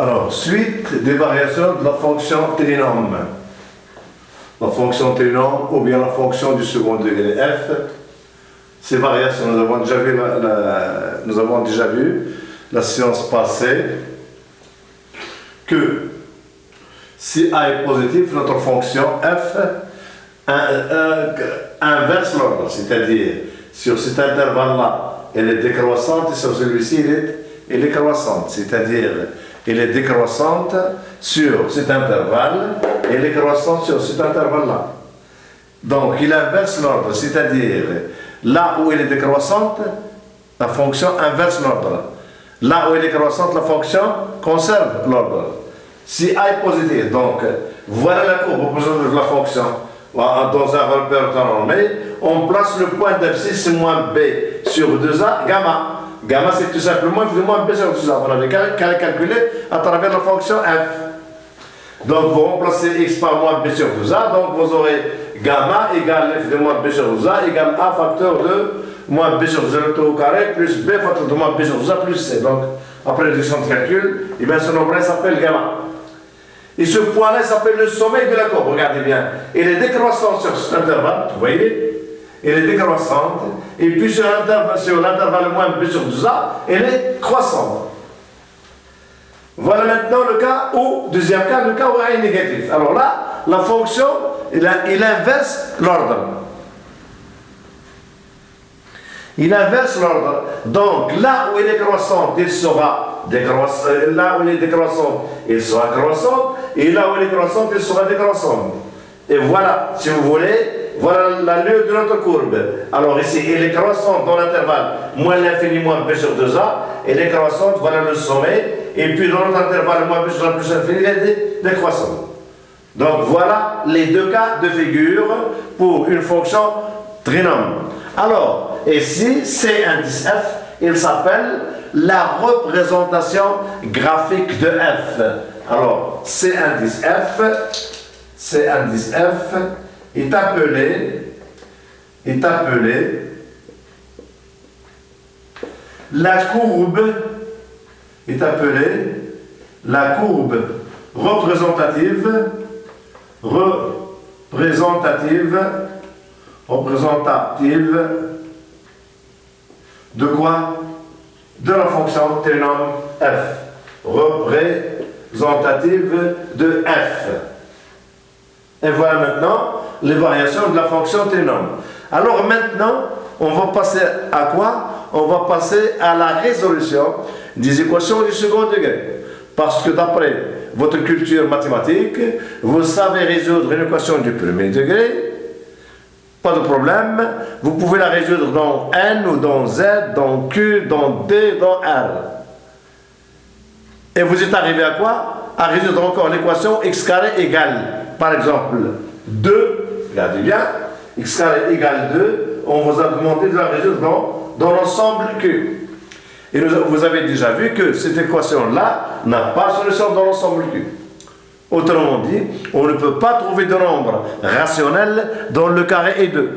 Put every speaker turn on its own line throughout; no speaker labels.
Alors, suite des variations de la fonction trinôme. La fonction trinôme ou bien la fonction du second degré f. Ces variations, nous avons déjà vu la séance passée que si a est positif, notre fonction f inverse l'ordre, c'est-à-dire sur cet intervalle-là, elle est décroissante et sur celui-ci, elle est croissante, c'est-à-dire elle est décroissante sur cet intervalle et elle est croissante sur cet intervalle-là. Donc il inverse l'ordre, c'est-à-dire là où elle est décroissante, la fonction inverse l'ordre. Là où elle est croissante, la fonction conserve l'ordre. Si a est positif, donc voilà la courbe de la fonction dans un repère temps normé, on place le point d'abscisse moins b sur 2a gamma. Gamma, c'est tout simplement moins b sur 2a. Vous l'avez calculé à travers la fonction f. Donc vous remplacez x par moins b sur 2a, donc vous aurez gamma égale f de moins b sur 2a égale a facteur de moins b sur 2a au carré plus b facteur de moins b sur 2a plus c. Donc après réduction de calcul, et bien ce nombre s'appelle gamma. Et ce point-là s'appelle le sommet de la courbe, regardez bien. Il est décroissant sur cet intervalle, vous voyez, il est décroissante, et puis sur l'intervalle moins b sur 2a, elle est croissante. Voilà maintenant le cas où, deuxième cas, le cas où a est négatif. Alors là, la fonction, il inverse l'ordre. Il inverse l'ordre. Donc là où elle est croissante, il sera décroissant. Là où elle est décroissante, il sera croissante. Et là où elle est croissante, il sera décroissante. Et voilà, si vous voulez, voilà la lieu de notre courbe. Alors ici, elle est croissante dans l'intervalle moins l'infini moins b sur 2a. Elle est croissante, voilà le sommet. Et puis dans notre intervalle moins b sur 2a plus l'infini, elle est décroissante. Donc voilà les deux cas de figure pour une fonction trinôme. Alors, ici, C indice f, il s'appelle la représentation graphique de f. Alors, C indice f est appelé la courbe représentative de quoi? De la fonction trinôme f. Représentative de f. Et voilà maintenant les variations de la fonction trinôme. Alors maintenant, on va passer à quoi? On va passer à la résolution des équations du second degré. Parce que d'après votre culture mathématique, vous savez résoudre une équation du premier degré. Pas de problème, vous pouvez la résoudre dans n ou dans z, dans q, dans d, dans r. Et vous êtes arrivé à quoi? À résoudre encore l'équation x carré égale, par exemple, 2, regardez bien, x carré égale 2, on vous a demandé de la résoudre dans l'ensemble q. Et vous avez déjà vu que cette équation-là n'a pas de solution dans l'ensemble q. Autrement dit, on ne peut pas trouver de nombre rationnel dont le carré est 2.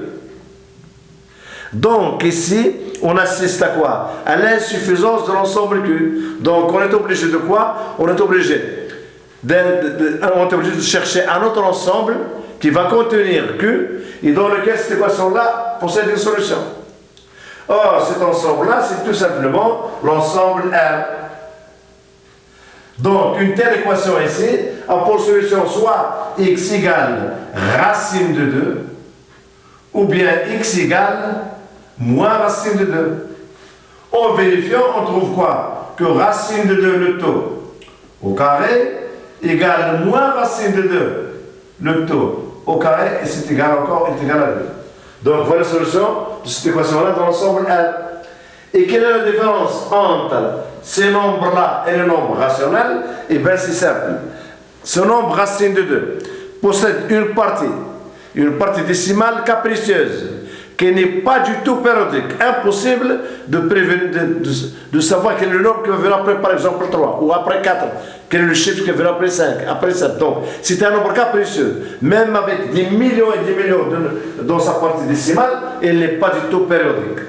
Donc ici, on assiste à quoi? À l'insuffisance de l'ensemble Q. Donc on est obligé de quoi? On est obligé de chercher un autre ensemble qui va contenir Q et dans lequel cette équation-là possède une solution. Or, cet ensemble-là, c'est tout simplement l'ensemble R. Donc, une telle équation ici a pour solution soit x égale racine de 2 ou bien x égale moins racine de 2. En vérifiant, on trouve quoi? Que racine de 2 le taux au carré égale moins racine de 2 le taux au carré et c'est égal encore, est égal à 2. Donc, voilà la solution de cette équation-là dans l'ensemble R. Et quelle est la différence entre ces nombres-là et le nombre rationnel? Eh bien, c'est simple. Ce nombre racine de 2 possède une partie décimale capricieuse, qui n'est pas du tout périodique. Impossible de savoir quel est le nombre qui va venir après, par exemple, 3, ou après 4, quel est le chiffre qui va venir après 5, après 7. Donc, c'est un nombre capricieux. Même avec des millions et des millions dans sa partie décimale, il n'est pas du tout périodique.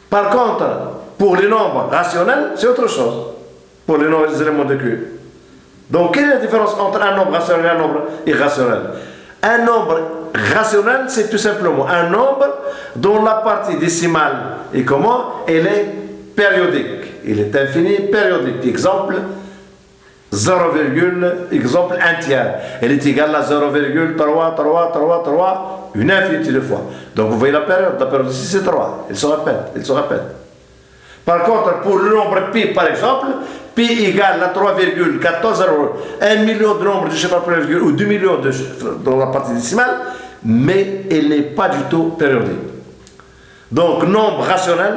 Par contre, pour les nombres rationnels, c'est autre chose. pour les éléments de Q. Donc, quelle est la différence entre un nombre rationnel et un nombre irrationnel? Un nombre rationnel, c'est tout simplement un nombre dont la partie décimale est comment? Elle est périodique. Il est infini périodique. Exemple, 0, exemple un tiers. Elle est égale à 0,333 une infinité de fois. Donc vous voyez la période ici c'est 3. Elle se répète. Par contre, pour le nombre pi par exemple, pi égale à 3,14, 1 million de nombres de chiffres après virgule ou 2 millions de chiffres dans la partie décimale, mais elle n'est pas du tout périodique. Donc nombre rationnel,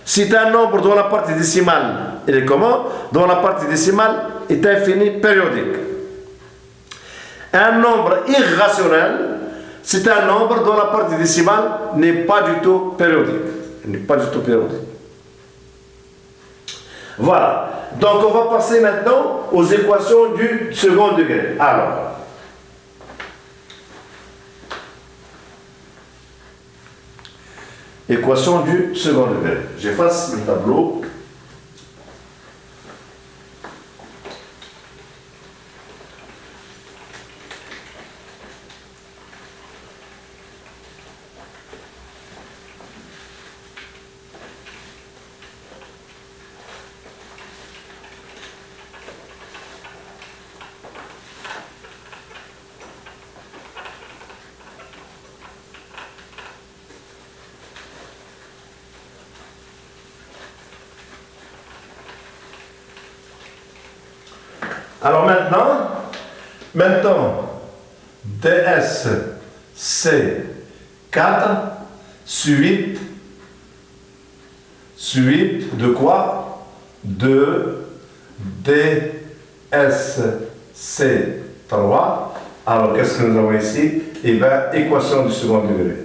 c'est un nombre dont la partie décimale elle est comment? Dont la partie décimale est infinie périodique. Un nombre irrationnel, c'est un nombre dont la partie décimale n'est pas du tout périodique. Voilà. Donc on va passer maintenant aux équations du second degré. Alors, équation du second degré. J'efface le tableau. Alors maintenant, ds c'est 4 suite de quoi? De ds c'est 3. Alors qu'est-ce que nous avons ici? Eh bien, équation du second degré.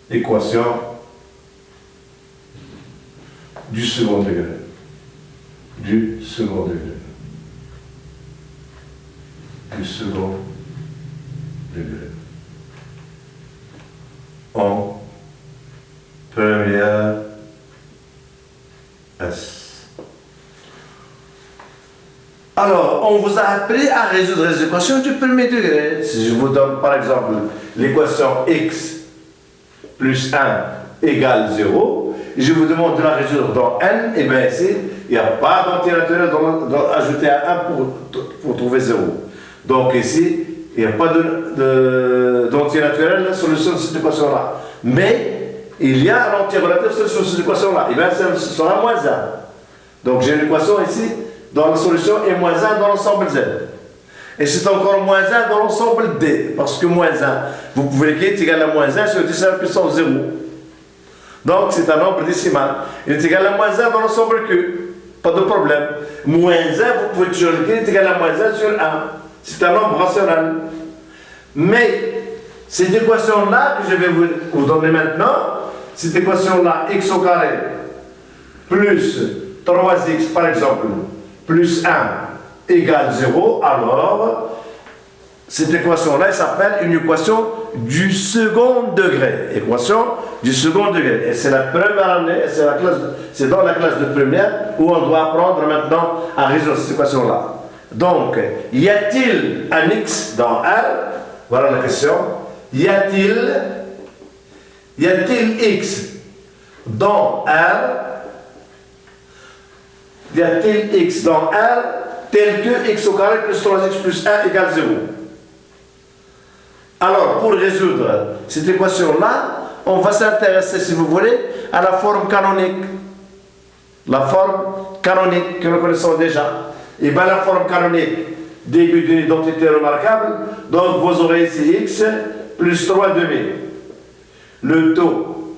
Équation du second degré. Du second degré. En première S. Alors, on vous a appris à résoudre les équations du premier degré. Si je vous donne par exemple l'équation x plus 1 égale 0, et je vous demande de la résoudre dans n, et bien ici, il n'y a pas d'entier naturel ajouter à 1 pour trouver 0. Donc ici, il n'y a pas d'entier naturel dans la solution de cette équation-là. Mais il y a un entier relatif sur cette équation-là. Et bien, ce sera moins 1. Donc j'ai une équation ici, dans la solution, et moins 1 dans l'ensemble Z. Et c'est encore moins 1 dans l'ensemble D. Parce que moins 1, vous pouvez l'écrire, est égal à moins 1 sur 10 à la puissance 0. Donc c'est un nombre décimal. Il est égal à moins 1 dans l'ensemble Q. Pas de problème. Moins 1, vous pouvez toujours l'écrire, est égal à moins 1 sur 1. C'est un nombre rationnel. Mais cette équation-là que je vais vous donner maintenant, cette équation-là, x au carré plus 3x par exemple, plus 1 égale 0, alors cette équation-là, elle s'appelle une équation du second degré. Équation du second degré. Et c'est la première année, c'est dans la classe de première où on doit apprendre maintenant à résoudre cette équation-là. Donc, y a-t-il un x dans R? Voilà la question. Y a-t-il x dans R? Y a-t-il x dans R tel que x au carré plus 3x plus 1 égale 0? Alors, pour résoudre cette équation-là, on va s'intéresser, si vous voulez, à la forme canonique. La forme canonique que nous connaissons déjà. Et bien la forme canonique, début d'une identité remarquable, donc vous aurez ici x plus 3 demi. Le taux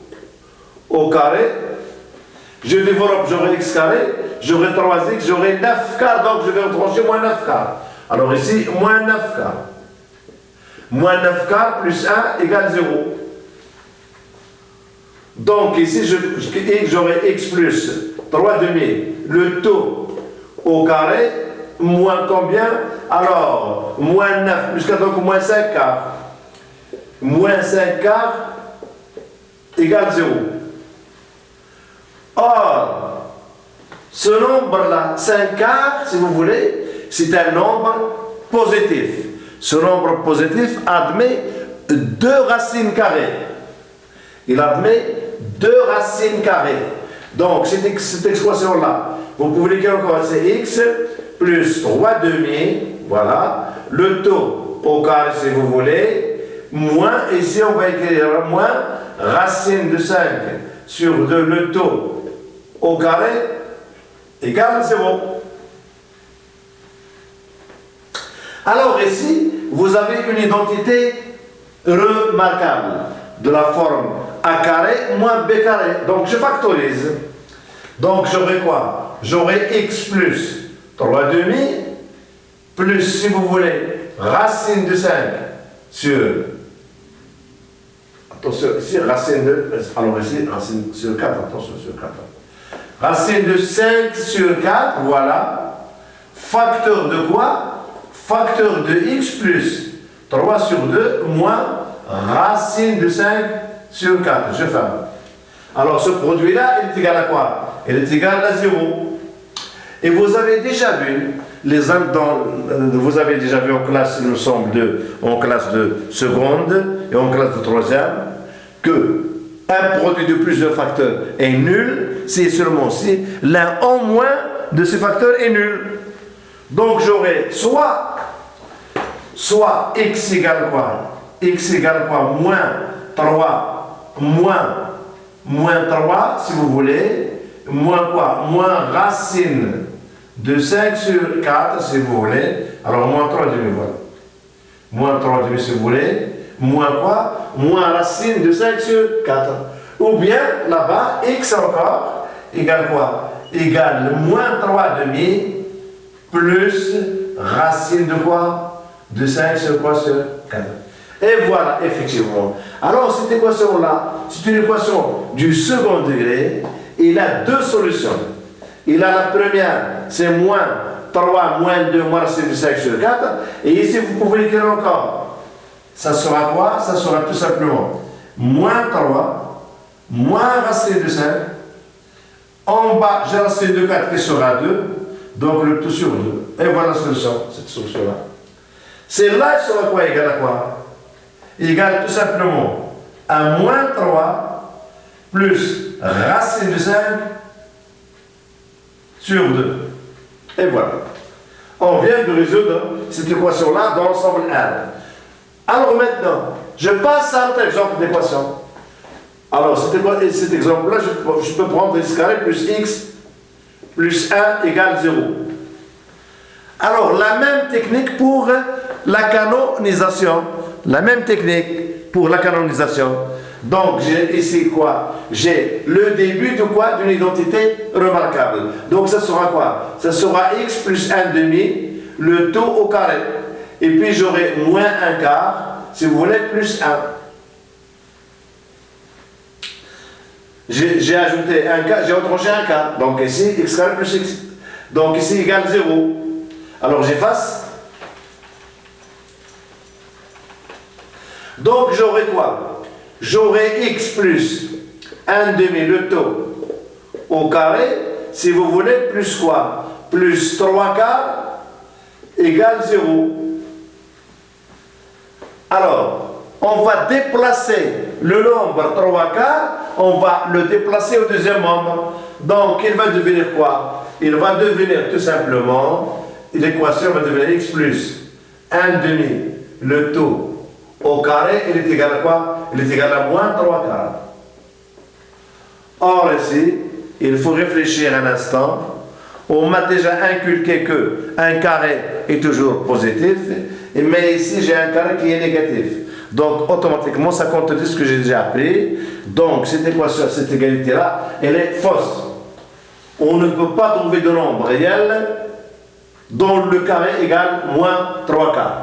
au carré, je développe, j'aurai x carré, j'aurai 3x, j'aurai 9 quarts, donc je vais retrancher moins 9 quarts. Alors ici, moins 9 quarts. Moins 9 quarts plus 1 égale 0. Donc ici, j'aurai x plus 3 demi. Le taux au carré, moins combien? Alors, moins 9, jusqu'à donc moins 5 quarts. Moins 5 quarts égale 0. Or, Ce nombre-là, 5 quarts, si vous voulez, c'est un nombre positif. Ce nombre positif admet 2 racines carrées. Il admet 2 racines carrées. Donc, cette expression-là, vous pouvez l'écrire encore, c'est x plus 3 demi, voilà, le taux au carré si vous voulez, moins, ici on va écrire moins, racine de 5 sur 2, le taux au carré, égale 0. Alors ici, vous avez une identité remarquable de la forme a carré moins b carré. Donc je factorise. Donc j'aurai quoi? J'aurai x plus 3 demi plus, si vous voulez, racine de 5 sur... Attention, ici, racine de... Alors ici, racine sur 4, attention, sur 4. Racine de 5 sur 4, voilà. Facteur de quoi? Facteur de x plus 3 sur 2 moins racine de 5 sur 4. Je ferme. Alors ce produit-là, il est égal à quoi? Il est égal à 0. Et vous avez déjà vu, vous avez déjà vu en classe, il me semble, en classe de seconde et en classe de troisième, que un produit de plusieurs facteurs est nul, c'est seulement si l'un en moins de ces facteurs est nul. Donc j'aurai soit x égale quoi? X égale quoi? Moins 3, moins 3, si vous voulez, moins quoi? Moins racine de 5 sur 4, si vous voulez. Alors, moins 3 demi, voilà. Moins 3 demi, si vous voulez. Moins quoi? Moins racine de 5 sur 4. Ou bien, là-bas, x encore, égale quoi? Égale moins 3 demi, plus racine de quoi? De 5 sur quoi? Sur 4. Et voilà, effectivement. Alors, cette équation-là, c'est une équation du second degré. Il a deux solutions. Il a la première, c'est moins 3, moins 2, moins racine de 5 sur 4. Et ici, vous pouvez l'écrire encore. Ça sera quoi? Ça sera tout simplement moins 3, moins racine de 5. En bas, j'ai racine de 4 qui sera 2. Donc, le tout sur 2. Et voilà la solution, cette solution-là. Celle-là, elle sera quoi? Égale à quoi? Égale tout simplement à moins 3 plus racine de 5 sur 2. Et voilà. On vient de résoudre cette équation-là dans l'ensemble R. Alors maintenant, je passe à un autre exemple d'équation. Alors cet exemple-là, je peux prendre x carré plus x plus 1 égale 0. Alors la même technique pour la canonisation. La même technique pour la canonisation. Donc, j'ai ici quoi? J'ai le début de quoi? D'une identité remarquable. Donc, ça sera quoi? Ça sera x plus 1 demi, le taux au carré. Et puis, j'aurai moins 1 quart, si vous voulez, plus 1. J'ai ajouté un quart, j'ai retranché un quart. Donc, ici, x carré plus x. Donc, ici, égale 0. Alors, j'efface. Donc, j'aurai quoi? J'aurai x plus 1 demi, le taux au carré, si vous voulez, plus quoi? Plus 3 quarts égale 0. Alors, on va déplacer le nombre 3 quarts, on va le déplacer au deuxième membre. Donc, il va devenir quoi? Il va devenir tout simplement, l'équation va devenir x plus 1 demi, le taux au carré, il est égal à quoi? Il est égal à moins 3 quarts. Or ici, il faut réfléchir un instant. On m'a déjà inculqué que un carré est toujours positif, mais ici j'ai un carré qui est négatif. Donc automatiquement ça contredit ce que j'ai déjà appris. Donc cette équation, cette égalité-là, elle est fausse. On ne peut pas trouver de nombre réel dont le carré égale moins 3 quarts.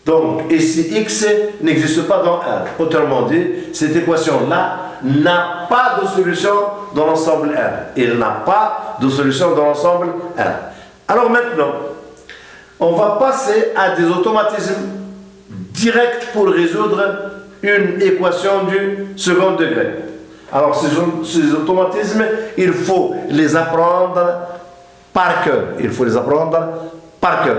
Donc, ici, x n'existe pas dans R. Autrement dit, cette équation-là n'a pas de solution dans l'ensemble R. Il n'a pas de solution dans l'ensemble R. Alors maintenant, on va passer à des automatismes directs pour résoudre une équation du second degré. Alors ces automatismes, il faut les apprendre par cœur. Il faut les apprendre par cœur.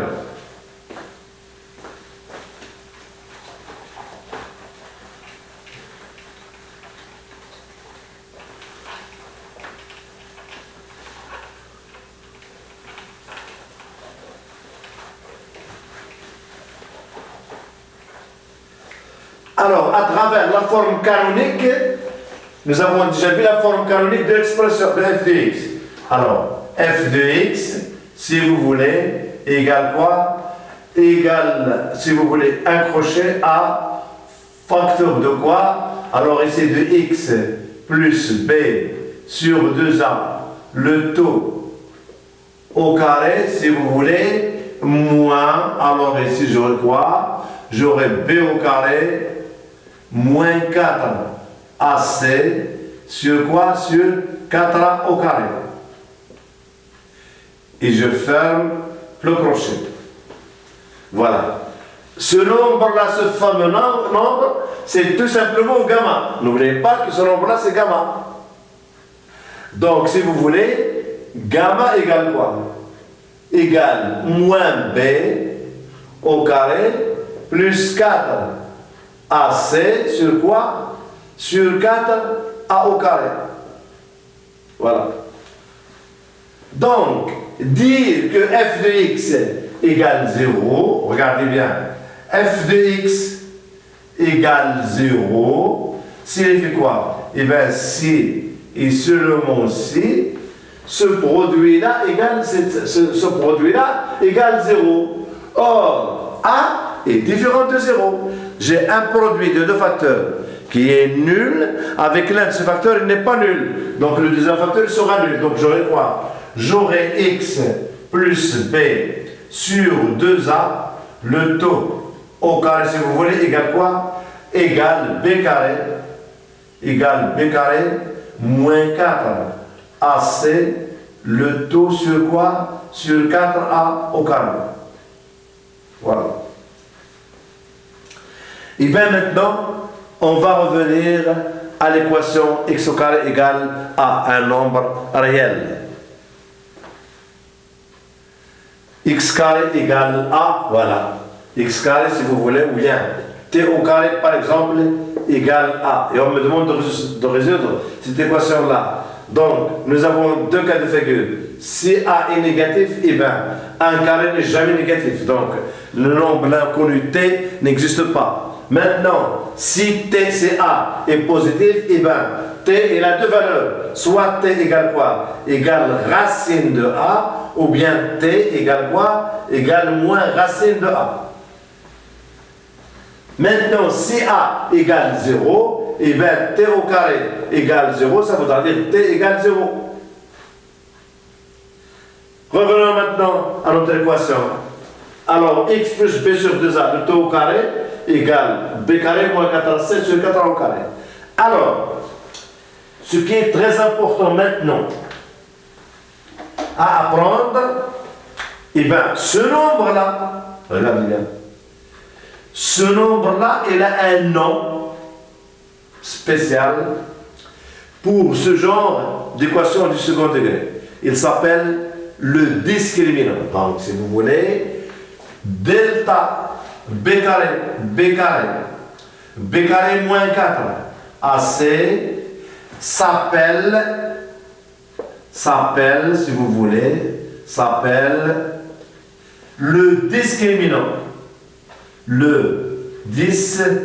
Alors, à travers la forme canonique, nous avons déjà vu la forme canonique de l'expression de f de x. Alors, f de x, si vous voulez, égale quoi? Égale, si vous voulez, un crochet à facteur de quoi? Alors, ici de x plus b sur 2a, le taux au carré, si vous voulez, moins, alors ici j'aurai quoi? J'aurai b au carré moins 4ac sur quoi? Sur 4a au carré. Et je ferme le crochet. Voilà. Ce nombre-là, ce fameux nombre, c'est tout simplement gamma. N'oubliez pas que ce nombre-là, c'est gamma. Donc, si vous voulez, gamma égale quoi? Égale moins b au carré plus 4 AC sur quoi? Sur 4A au carré. Voilà. Donc, dire que f de x égale 0, regardez bien, f de x égale 0, signifie quoi? Eh bien, si et seulement si ce produit-là égale, ce produit-là égale 0. Or, A est différent de 0. J'ai un produit de deux facteurs qui est nul, avec l'un de ces facteurs, il n'est pas nul. Donc le deuxième facteur il sera nul. Donc j'aurai quoi? J'aurai x plus b sur 2a, le taux au carré, si vous voulez, égale quoi? Égale b carré moins 4ac, le taux sur quoi? Sur 4a au carré. Voilà. Et bien maintenant, on va revenir à l'équation x au carré égale à un nombre réel. X carré égale à, voilà. X carré, si vous voulez, ou bien t au carré, par exemple, égale à. Et on me demande de résoudre cette équation-là. Donc, nous avons deux cas de figure. Si a est négatif, eh bien, un carré n'est jamais négatif. Donc, le nombre inconnu t n'existe pas. Maintenant, si t c'est a est positif, eh bien, t il a deux valeurs. Soit t égale quoi? Égale racine de a, ou bien t égale quoi? Égale moins racine de a. Maintenant, si a égale 0, eh bien, t au carré égale 0, ça voudra dire t égale 0. Revenons maintenant à notre équation. Alors, x plus b sur 2a, le taux au carré, égale b carré moins 4ac sur 4a au carré. Alors, ce qui est très important maintenant à apprendre, eh bien, ce nombre-là, regardez bien, ce nombre-là, il a un nom spécial pour ce genre d'équation du second degré. Il s'appelle le discriminant. Donc, si vous voulez, delta b carré moins 4 ac s'appelle, si vous voulez, s'appelle le discriminant. Le discriminant.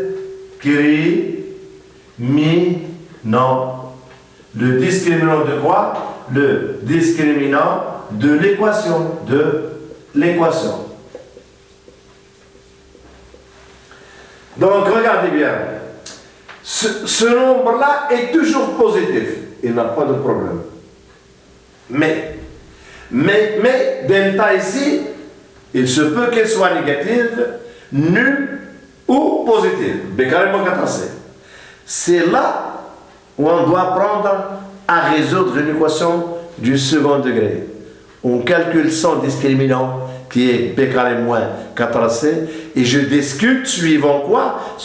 Le discriminant de quoi? Le discriminant de l'équation. Donc, regardez bien. Ce nombre-là est toujours positif. Il n'a pas de problème. Mais, delta ici, il se peut qu'elle soit négative, nulle ou positive. B carré moins 4ac. C'est là où on doit apprendre à résoudre une équation du second degré. On calcule son discriminant qui est b carré moins 4ac et je discute suivant quoi?